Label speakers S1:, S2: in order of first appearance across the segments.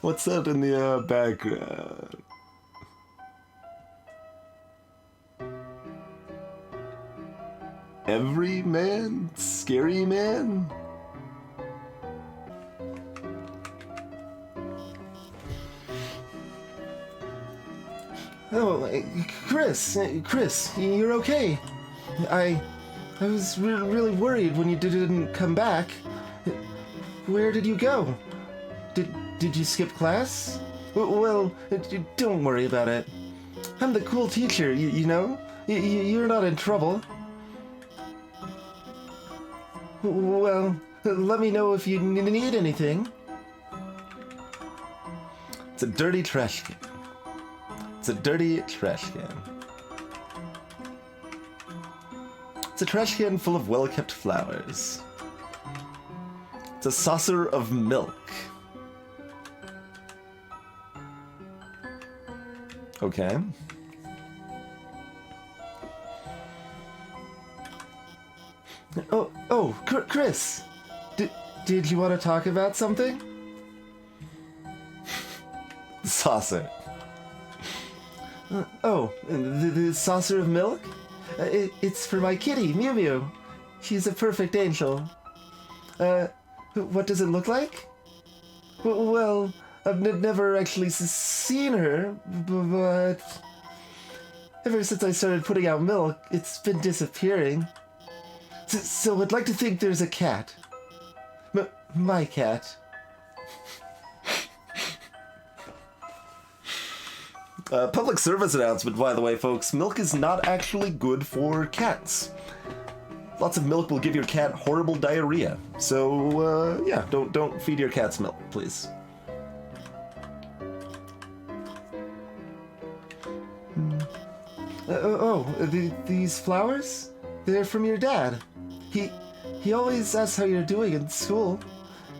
S1: What's that in the background? Every man? Scary man?
S2: Oh, Chris, you're okay. I was really worried when you didn't come back. Where did you go? Did you skip class? Well, don't worry about it. I'm the cool teacher, you know? You're not in trouble. Well, let me know if you need anything.
S1: It's a dirty trash can. It's a dirty trash can. It's a trash can full of well-kept flowers. It's a saucer of milk. Okay.
S2: Oh, Chris! Did you want to talk about something?
S1: Saucer.
S2: The saucer of milk? It's for my kitty, Mew Mew. She's a perfect angel. What does it look like? Well, I've never actually seen her, but ever since I started putting out milk, it's been disappearing. So I'd like to think there's a cat. My cat.
S1: Public service announcement, by the way, folks. Milk is not actually good for cats. Lots of milk will give your cat horrible diarrhea. So, yeah, don't feed your cats milk, please.
S2: These flowers? They're from your dad. He always asks how you're doing in school,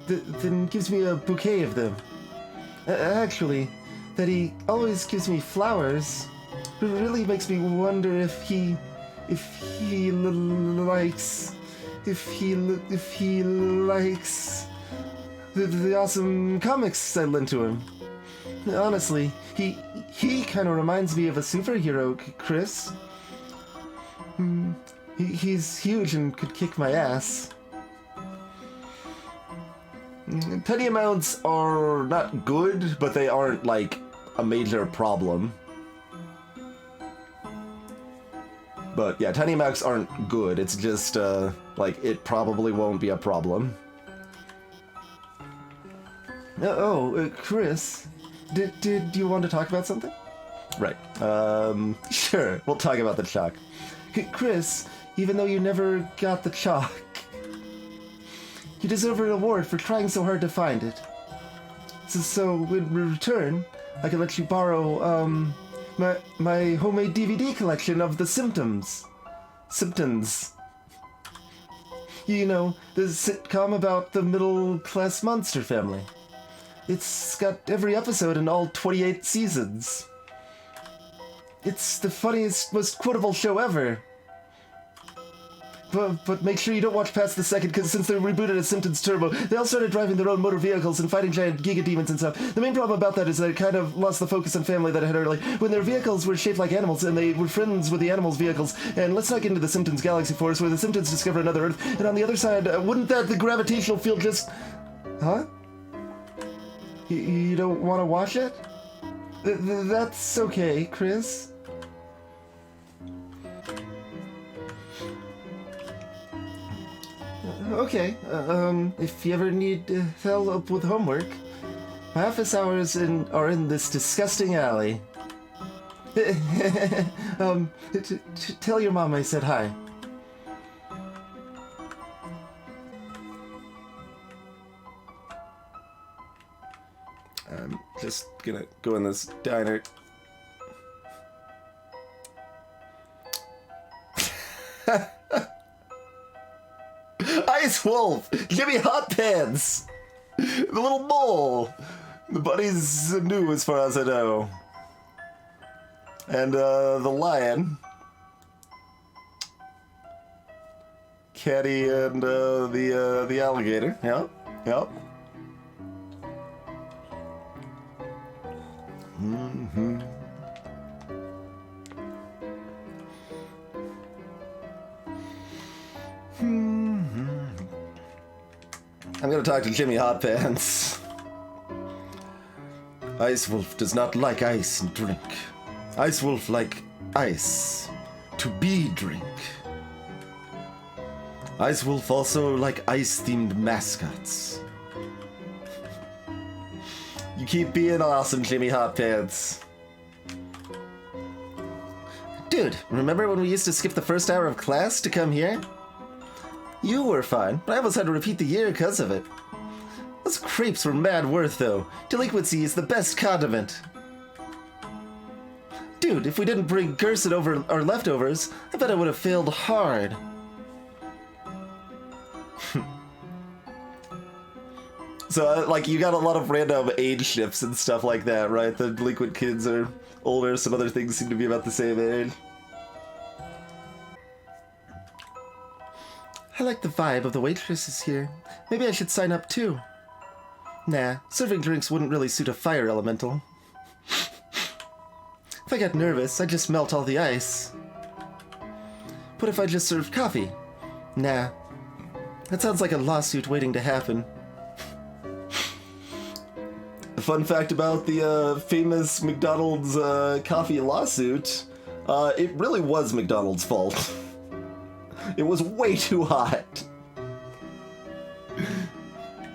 S2: then gives me a bouquet of them. Actually, that he always gives me flowers, it really makes me wonder if he likes the awesome comics I lent to him. Honestly, he kind of reminds me of a superhero, Chris. He's huge and could kick my ass.
S1: Tiny amounts are not good, but they aren't, like, a major problem. But, yeah, tiny amounts aren't good. It's just, like, it probably won't be a problem.
S2: Chris, did you want to talk about something?
S1: Right. Sure. We'll talk about the chalk.
S2: Chris, even though you never got the chalk, you deserve an award for trying so hard to find it. So in return, I can let you borrow, my homemade DVD collection of The Symptoms. Symptoms. You know, the sitcom about the middle-class monster family. It's got every episode in all 28 seasons. It's the funniest, most quotable show ever. But make sure you don't watch past the second, because since they rebooted as Symptoms Turbo, they all started driving their own motor vehicles and fighting giant giga demons and stuff. The main problem about that is that it kind of lost the focus on family that it had early, when their vehicles were shaped like animals and they were friends with the animals' vehicles. And let's not get into the Symptoms Galaxy Force, where the Symptoms discover another Earth, and on the other side, wouldn't that the gravitational field just... Huh? You don't want to watch it? That's okay, Chris. Okay, if you ever need help with homework, my office hours are in this disgusting alley. Tell your mom I said hi.
S1: I'm just gonna go in this diner. Ice Wolf! Give me hot pants! The little mole! The bunny's new as far as I know. And, the lion. Caddy and, the alligator. Yep. I'm gonna talk to Jimmy Hotpants. Ice Wolf does not like ice and drink. Ice Wolf like ice to be drink. Ice Wolf also like ice-themed mascots. You keep being awesome, Jimmy Hotpants. Dude, remember when we used to skip the first hour of class to come here? You were fine, but I almost had to repeat the year because of it. Those crepes were mad worth, though. Delinquency is the best condiment. Dude, if we didn't bring Gerson over our leftovers, I bet I would have failed hard. So, like, you got a lot of random age shifts and stuff like that, right? The delinquent kids are older, some other things seem to be about the same age.
S2: I like the vibe of the waitresses here. Maybe I should sign up too. Nah, serving drinks wouldn't really suit a fire elemental. If I got nervous, I'd just melt all the ice. What if I just served coffee? Nah. That sounds like a lawsuit waiting to happen.
S1: A fun fact about the famous McDonald's coffee lawsuit, it really was McDonald's fault. It was way too hot.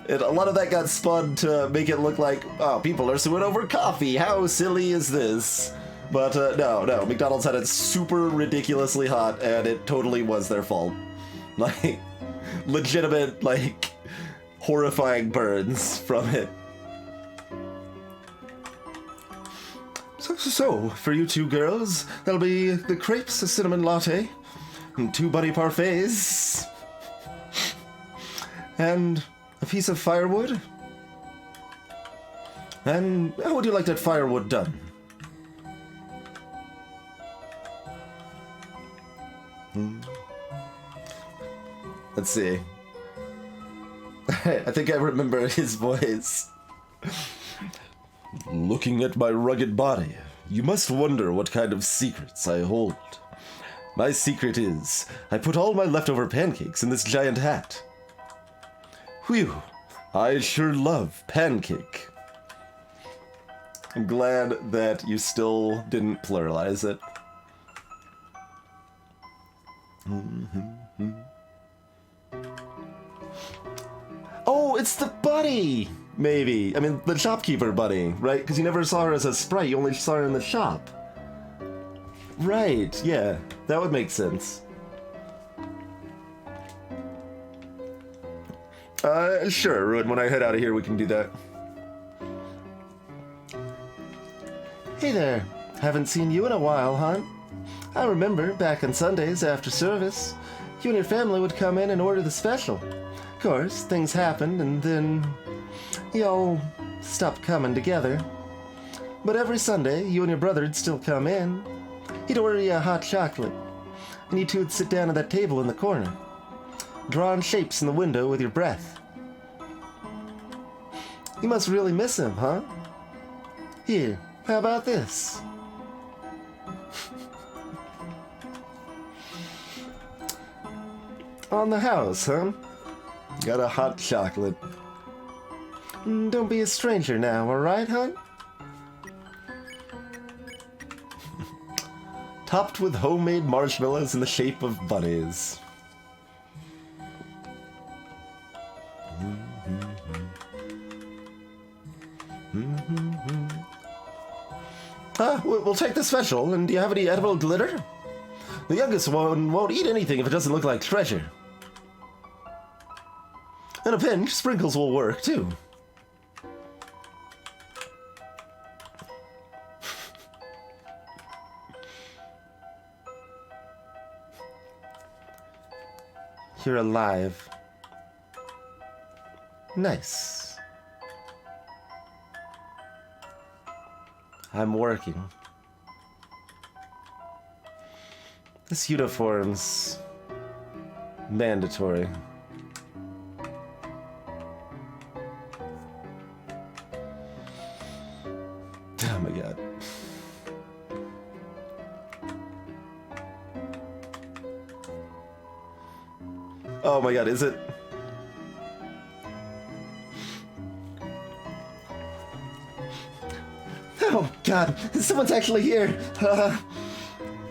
S1: And a lot of that got spun to make it look like, oh, people are suing over coffee. How silly is this? But no, McDonald's had it super ridiculously hot, and it totally was their fault. Like, legitimate, like, horrifying burns from it.
S2: So, for you two girls, there'll be the crepes, a cinnamon latte, and 2 buddy parfaits, and a piece of firewood. And how would you like that firewood done?
S1: Let's see. I think I remember his voice. Looking at my rugged body, you must wonder what kind of secrets I hold. My secret is, I put all my leftover pancakes in this giant hat. Whew, I sure love pancake. I'm glad that you still didn't pluralize it. Oh, it's the buddy! Maybe. I mean, the shopkeeper buddy, right? Because you never saw her as a sprite, you only saw her in the shop. Right, yeah. That would make sense. Sure, Ruin, when I head out of here, we can do that.
S2: Hey there. Haven't seen you in a while, huh? I remember, back on Sundays after service, you and your family would come in and order the special. Of course, things happened, and then y'all stopped coming together. But every Sunday, you and your brother'd still come in. He'd order you a hot chocolate, and you two would sit down at that table in the corner, drawing shapes in the window with your breath. You must really miss him, huh? Here, how about this? On the house, huh?
S1: Got a hot chocolate.
S2: Don't be a stranger now, alright, hon?
S1: Topped with homemade marshmallows in the shape of bunnies.
S2: We'll take the special, and do you have any edible glitter? The youngest one won't eat anything if it doesn't look like treasure. In a pinch, sprinkles will work, too. You're alive. Nice. I'm working. This uniform's mandatory.
S1: Oh my god. Oh my god, is it?
S2: Oh god, someone's actually here.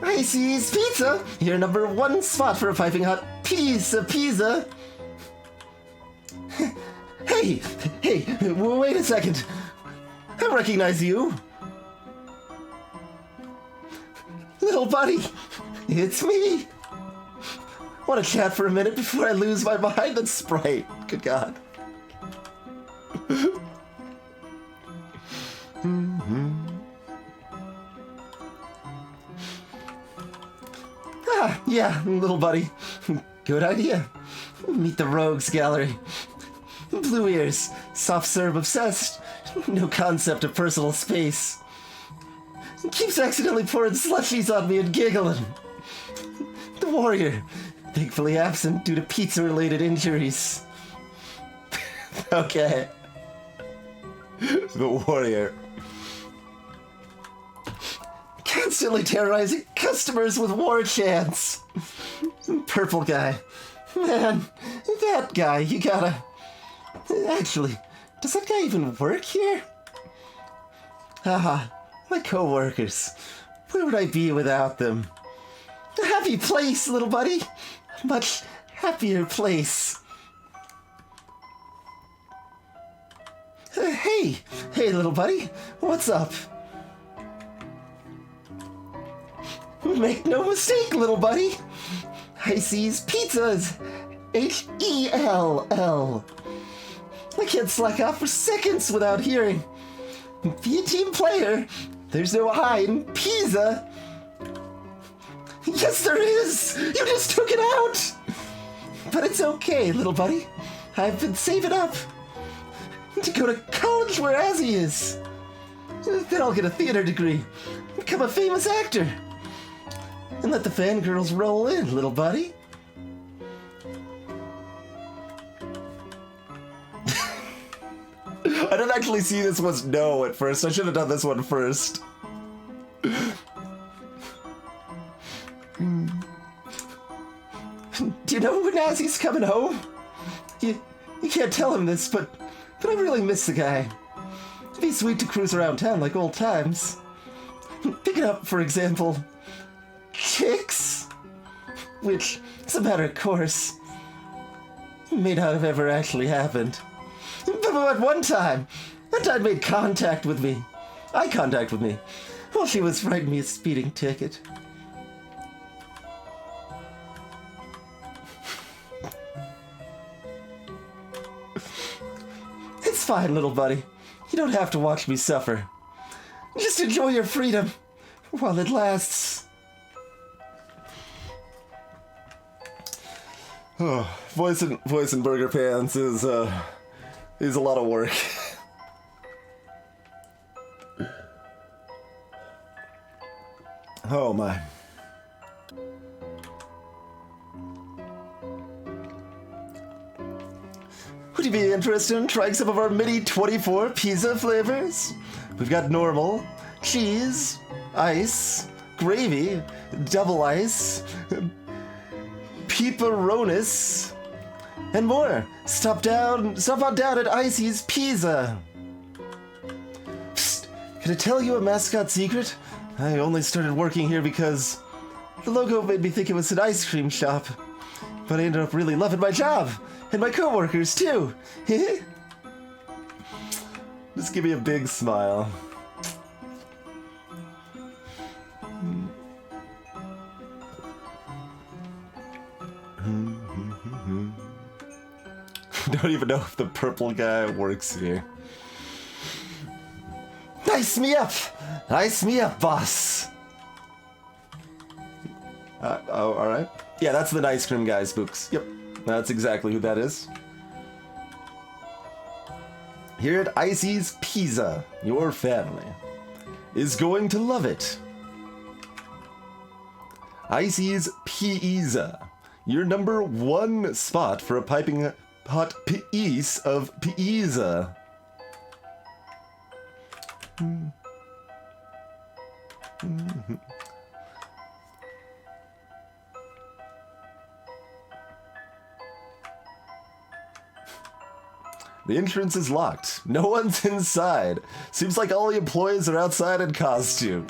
S2: Icy's Pizza, your number one spot for a piping hot piece of pizza. Hey, wait a second. I recognize you. Little buddy, it's me. Want to chat for a minute before I lose my mind and Sprite. Good God. Yeah, little buddy. Good idea. Meet the Rogues Gallery. Blue ears, soft serve obsessed, no concept of personal space. Keeps accidentally pouring slushies on me and giggling. The warrior, thankfully absent due to pizza-related injuries. Okay.
S1: The warrior.
S2: Constantly terrorizing customers with war chants. Purple guy. Man, that guy, you gotta... Actually, does that guy even work here? Haha, my co-workers. Where would I be without them? A happy place, little buddy. A much happier place. Hey, little buddy. What's up? Make no mistake, little buddy. Icy's Pizzas. Hell. I can't slack off for seconds without hearing. Be a team player. There's no I in pizza. Yes, there is. You just took it out. But it's okay, little buddy. I've been saving up to go to college where Azzy is. Then I'll get a theater degree, become a famous actor, and let the fangirls roll in, little buddy.
S1: I didn't actually see this was no at first. I should have done this one first.
S2: Do you know when Azzy's coming home? You can't tell him this, but I really miss the guy. It'd be sweet to cruise around town like old times. Picking up, for example, chicks, which is a matter of course may not have ever actually happened. But one time made contact with me, eye contact with me, while she was writing me a speeding ticket. It's fine, little buddy. You don't have to watch me suffer. Just enjoy your freedom while it lasts.
S1: Oh, voice in Burger Pants is a lot of work. Oh my.
S2: Would you be interested in trying some of our mini 24 pizza flavors? We've got normal, cheese, ice, gravy, double ice, pepperonis, and more. Stop on down at Icy's Pizza. Psst, can I tell you a mascot secret? I only started working here because the logo made me think it was an ice cream shop. But I ended up really loving my job, and my coworkers too.
S1: Just give me a big smile. Don't even know if the purple guy works here.
S2: Ice me up, boss.
S1: Oh, all right. Yeah, that's the ice cream guy, Spooks. Yep, that's exactly who that is. Here at Icy's Pizza, your family is going to love it. Icy's Pizza, your number one spot for a piping hot piece of pizza. The entrance is locked. No one's inside. Seems like all the employees are outside in costume.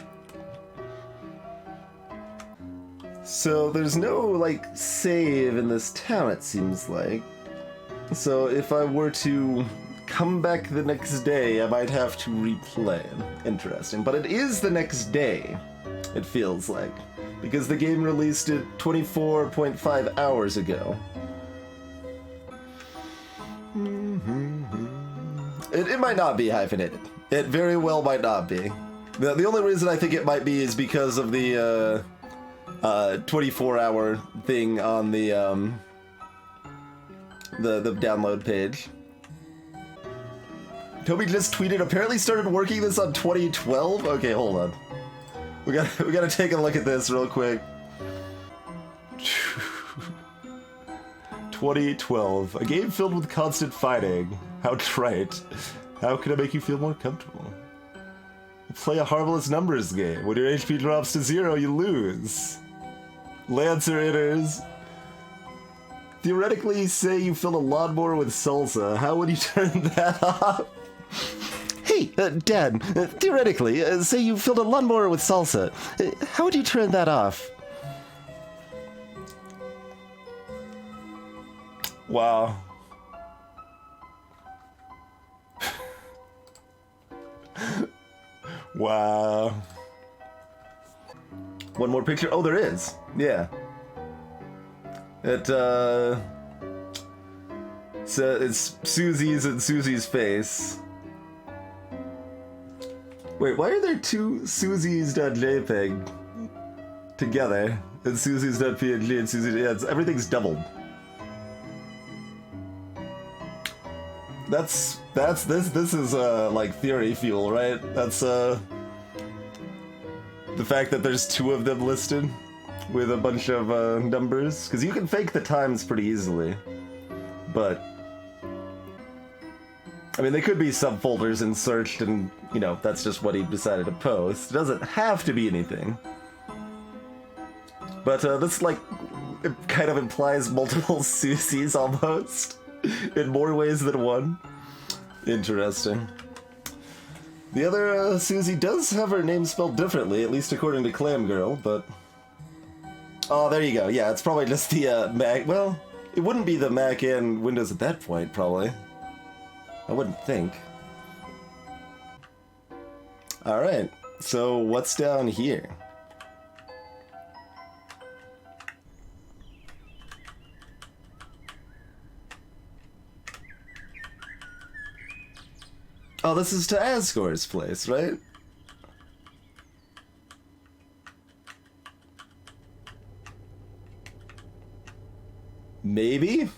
S1: So there's no, like, save in this town, it seems like. So if I were to come back the next day, I might have to replay. Interesting. But it is the next day, it feels like. Because the game released it 24.5 hours ago. It might not be hyphenated. It very well might not be. The only reason I think it might be is because of the 24-hour thing on the download page. Toby just tweeted, apparently started working this on 2012? Okay, hold on. We gotta take a look at this real quick. 2012. A game filled with constant fighting. How trite. How can I make you feel more comfortable? Play a harmless numbers game. When your HP drops to 0, you lose. Lancer enters. Theoretically, say you filled a lawnmower with salsa. How would you turn that off? Hey, Dad, theoretically, say you filled a lawnmower with salsa. How would you turn that off? Wow. Wow. One more picture? Oh, there is. Yeah. It's Susie's and Susie's face. Wait, why are there two Susie's.jpg together? And Susie's.png and Susie's... Yeah, everything's doubled. This is like theory fuel, right? That's the fact that there's two of them listed with a bunch of numbers, because you can fake the times pretty easily, but I mean, they could be subfolders inserted, and you know, that's just what he decided to post. It doesn't have to be anything, but this like it kind of implies multiple Susies almost. In more ways than one. Interesting. The other Susie does have her name spelled differently, at least according to Clam Girl, but... Oh, there you go. Yeah, it's probably just the Mac... Well, it wouldn't be the Mac and Windows at that point, probably. I wouldn't think. Alright, so what's down here? Oh, this is to Asgore's place, right? Maybe?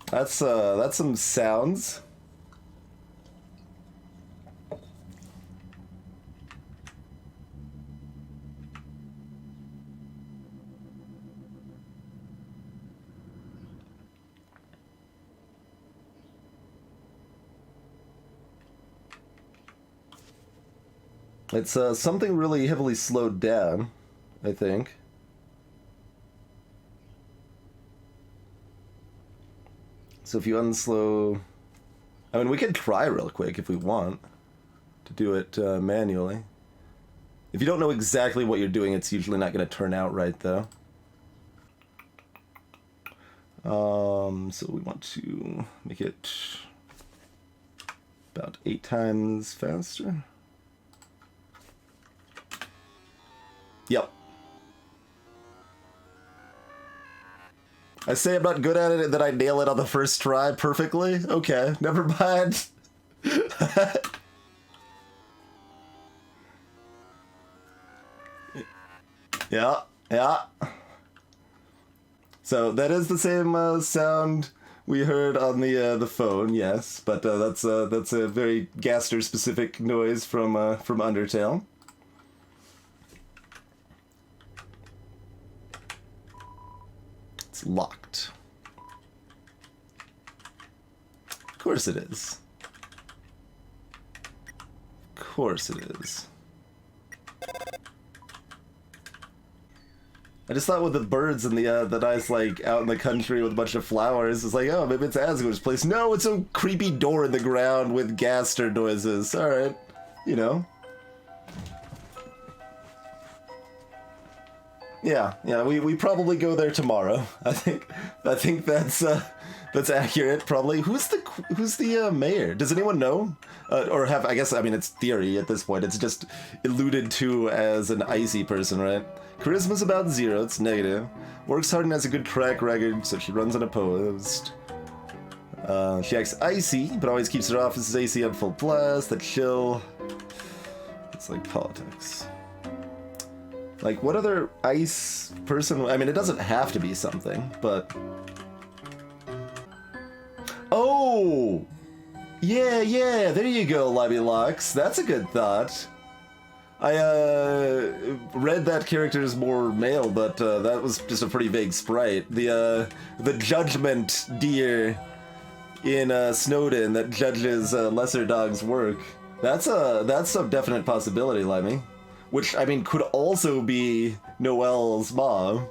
S1: That's some sounds. It's something really heavily slowed down, I think. So if you unslow... I mean, we can try real quick if we want to do it manually. If you don't know exactly what you're doing, it's usually not going to turn out right, though. So we want to make it about 8 times faster. Yep. I say I'm not good at it and then I nail it on the first try perfectly? Okay, never mind. Yeah, yeah. So that is the same sound we heard on the phone, yes, but that's a very Gaster specific noise from Undertale. It's locked. Of course it is. Of course it is. I just thought with the birds and the nice, like, out in the country with a bunch of flowers, it's like, oh, maybe it's Asgore's place. No, it's a creepy door in the ground with gaster noises. Alright, you know. Yeah, we probably go there tomorrow. I think that's accurate, probably. Who's the mayor? Does anyone know? Or have, I guess, I mean, it's theory at this point. It's just alluded to as an icy person, right? Charisma's about 0, it's negative. Works hard and has a good track record, so she runs unopposed. She acts icy, but always keeps her office's AC on full blast. That's chill. It's like politics. Like, what other ice person? I mean, it doesn't have to be something, but... Oh! Yeah, there you go, Libby Lux. That's a good thought. I read that character as more male, but that was just a pretty vague sprite. The judgment deer in Snowden that judges lesser dogs' work. That's a definite possibility, Lemmy. Which, I mean, could also be Noelle's mom.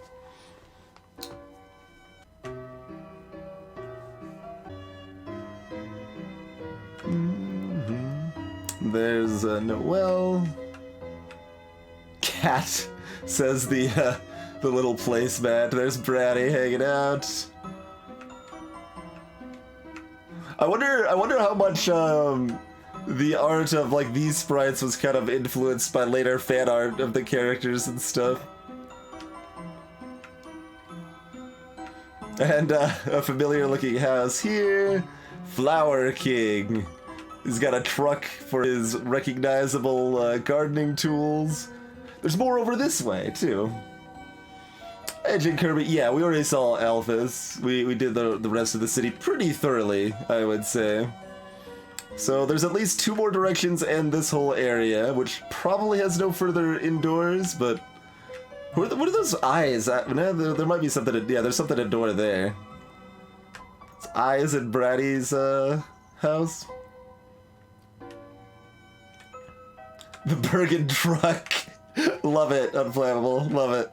S1: There's Noelle. Cat, says the little placemat. There's Bratty hanging out. I wonder how much the art of like these sprites was kind of influenced by later fan art of the characters and stuff. And a familiar looking house here. Flower King. He's got a truck for his recognizable gardening tools. There's more over this way, too. Agent Kirby, yeah, we already saw Alphys. We did the rest of the city pretty thoroughly, I would say. So there's at least 2 more directions and this whole area, which probably has no further indoors, but... What are those eyes? No, there might be something, yeah, there's something indoor there. It's eyes in Bratty's house. The Bergen truck. Love it, Unflammable, love it.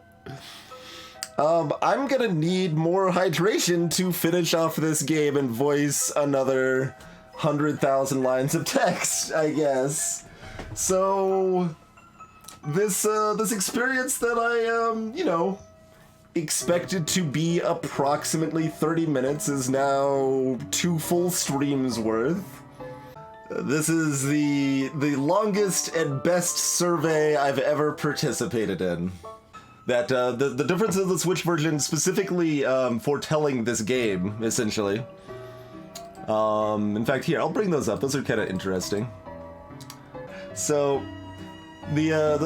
S1: I'm gonna need more hydration to finish off this game and voice another 100,000 lines of text, I guess. So, this experience that I, you know, expected to be approximately 30 minutes is now 2 full streams worth. This is the longest and best survey I've ever participated in. That the difference of the Switch version specifically foretelling this game, essentially. In fact, here, I'll bring those up. Those are kind of interesting. So, a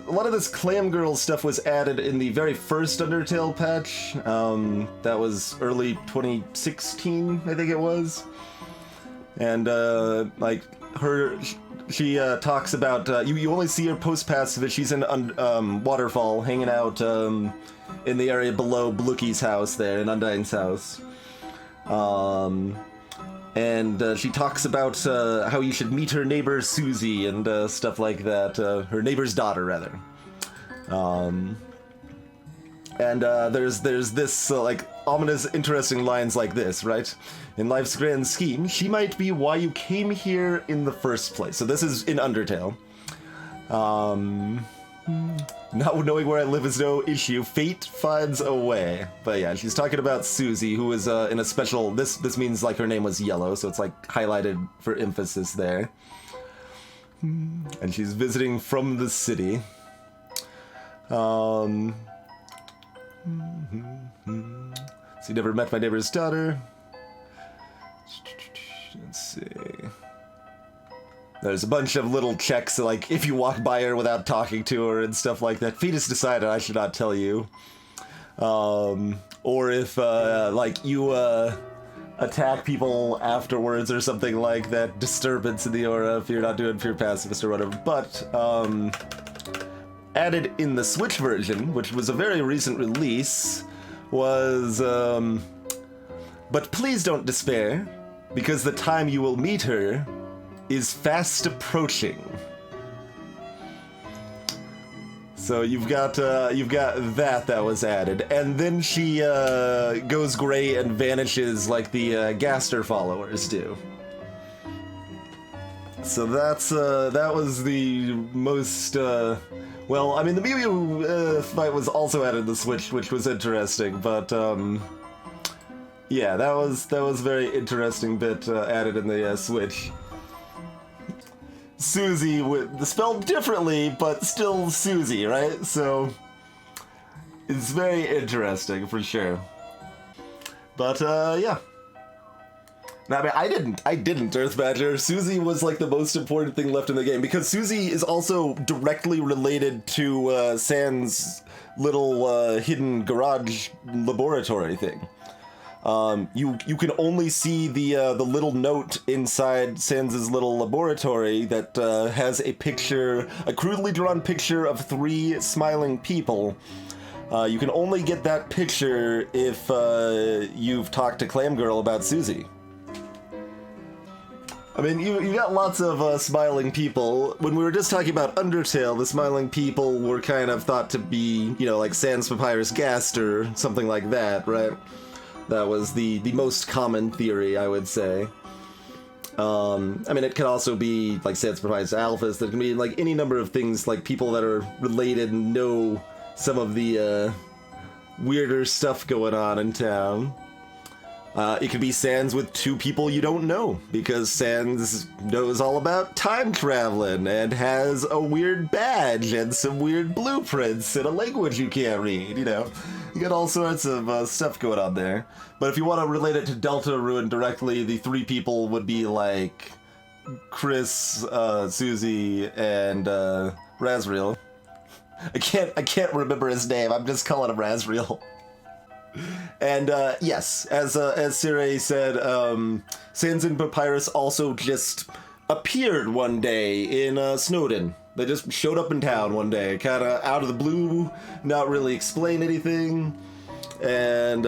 S1: lot of this Clam Girl stuff was added in the very first Undertale patch. That was early 2016, I think it was. And, like, she talks about, you only see her post-passive if she's in Waterfall, hanging out in the area below Blooky's house there, in Undyne's house. And she talks about how you should meet her neighbor Susie and stuff like that, her neighbor's daughter, rather. And there's this, like, ominous, interesting lines like this, right? In life's grand scheme, she might be why you came here in the first place. So this is in Undertale. Not knowing where I live is no issue. Fate finds a way. But yeah, she's talking about Susie, who is in a special... This means, like, her name was yellow, so it's, like, highlighted for emphasis there. And she's visiting from the city. So you never met my neighbor's daughter. Let's see. There's a bunch of little checks, like if you walk by her without talking to her and stuff like that. Fetus decided I should not tell you. Or if, like, you attack people afterwards or something like that. Disturbance in the aura if you're not doing pure pacifist or whatever. But, added in the Switch version, which was a very recent release, was, but please don't despair, because the time you will meet her is fast approaching. So you've got that was added, and then she goes gray and vanishes like the Gaster followers do. So that was the most well, I mean the Mew Mew fight was also added to the Switch, which was interesting, but yeah, that was a very interesting bit added in the Switch. Susie, spelled differently, but still Susie, right? So it's very interesting for sure. But yeah. Now, I mean, I didn't, Earth Badger. Susie was like the most important thing left in the game because Susie is also directly related to Sans' little hidden garage laboratory thing. You can only see the little note inside Sans' little laboratory that has a picture, a crudely drawn picture of 3 smiling people. You can only get that picture if you've talked to Clam Girl about Susie. I mean, you got lots of smiling people. When we were just talking about Undertale, the smiling people were kind of thought to be, you know, like Sans Papyrus Gaster, something like that, right? That was the most common theory, I would say. I mean, it could also be like Sans Papyrus Alphas. There can be like any number of things, like people that are related and know some of the weirder stuff going on in town. It could be Sans with 2 people you don't know, because Sans knows all about time traveling and has a weird badge and some weird blueprints in a language you can't read, you know. You got all sorts of stuff going on there. But if you want to relate it to Deltarune directly, the 3 people would be like Chris, Susie, and Razriel. I can't remember his name. I'm just calling him Razriel. And yes, as Sirei said, Sans and Papyrus also just appeared one day in Snowdin. They just showed up in town one day, kind of out of the blue, not really explain anything, and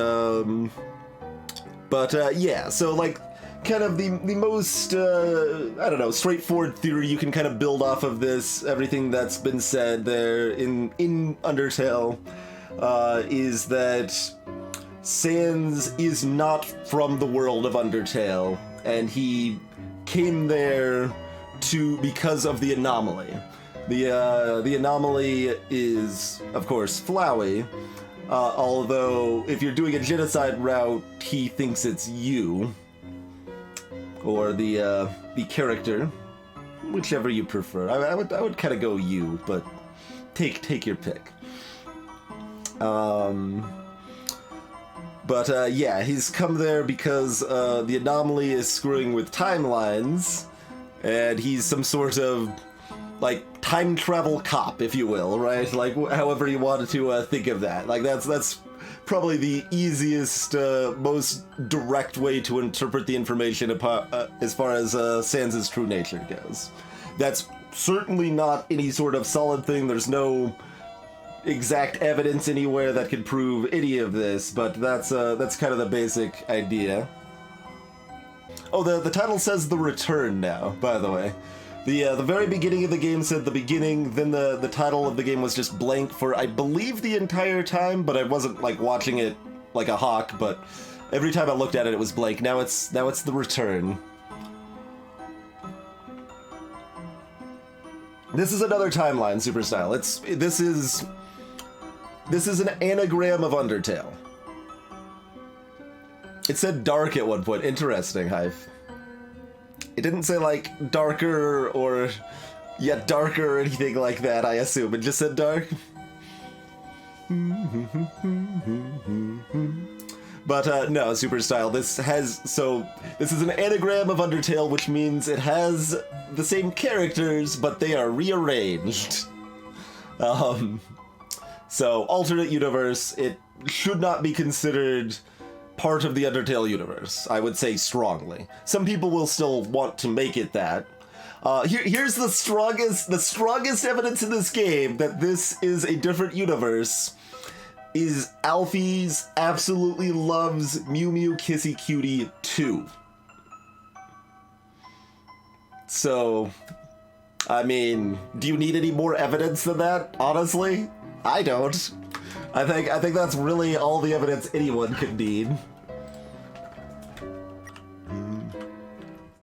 S1: yeah. So like, kind of the most I don't know, straightforward theory you can kind of build off of this, everything that's been said there in Undertale, is that Sans is not from the world of Undertale, and he came there because of the anomaly. The anomaly is, of course, Flowey, although if you're doing a genocide route, he thinks it's you, or the character, whichever you prefer. I would kind of go you, but take your pick. But yeah, he's come there because the anomaly is screwing with timelines, and he's some sort of, like, time travel cop, if you will, right? Like, however you wanted to think of that. Like, that's probably the easiest, most direct way to interpret the information as far as Sans' true nature goes. That's certainly not any sort of solid thing. There's no exact evidence anywhere that could prove any of this, but that's kind of the basic idea. Oh, the title says The Return now, by the way. The very beginning of the game said the beginning, then the title of the game was just blank for, I believe, the entire time, but I wasn't, like, watching it like a hawk, but every time I looked at it, it was blank. Now it's The Return. This is another timeline, Super Style. This is an anagram of Undertale. It said dark at one point. Interesting, Hive. It didn't say, like, darker or yet darker or anything like that, I assume. It just said dark. But, no, Super Style, this is an anagram of Undertale, which means it has the same characters, but they are rearranged. So, alternate universe, it should not be considered part of the Undertale universe, I would say strongly. Some people will still want to make it that. Here's the strongest evidence in this game that this is a different universe, is Alfie's absolutely loves Mew Mew Kissy Cutie 2. So, I mean, do you need any more evidence than that, honestly? I don't. I think that's really all the evidence anyone could need.